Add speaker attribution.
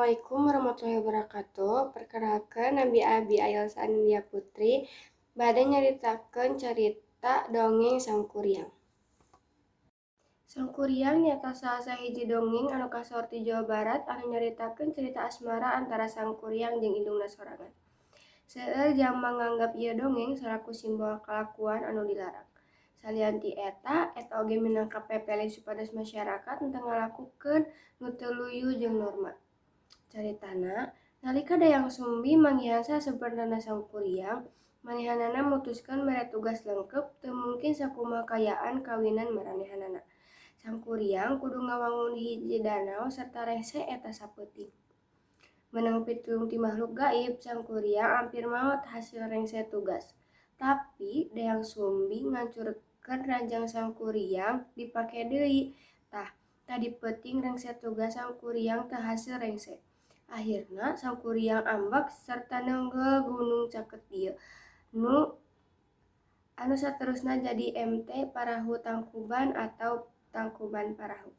Speaker 1: Assalamualaikum warahmatullahi wabarakatuh. Perkenalkan Nabi Abi Ayel Sandia Putri. Bade nyaritakeun carita dongeng Sangkuriang. Sangkuriang nyata salah sahiji dongeng anu kasohor ti Jawa Barat anu nyaritakeun cerita asmara antara Sangkuriang jeung indungna sorangan. Seueur jama nganggap ieu dongeng salaku simbol kalakuan anu dilarang. Salianti eta oge minangka pepele supados masyarakat teu ngalakukeun nu teu luyu jeung norma. Caritana, nalika Dayang Sumbi manggihan sasebenarna Sangkuriang, manehanana mutuskeun mere tugas lengkep teu mungkin sakumaha kayaan kawinan maranehanana. Sangkuriang kudu ngawangun hiji danau sarta rengse eta sapeuting. Meunang pitulung ti makhluk gaib, Sangkuriang ampir maot hasil rengse tugas. Tapi Dayang Sumbi ngancurkeun ranjang Sangkuriang dipake deui. Tadi peuting rengse tugas Sangkuriang teu hasil rengse. Akhirna Sangkuriang ambak sarta neunggel gunung caket ieu. Anu saterusna jadi MT Parahu Tangkuban atau Tangkuban Parahu.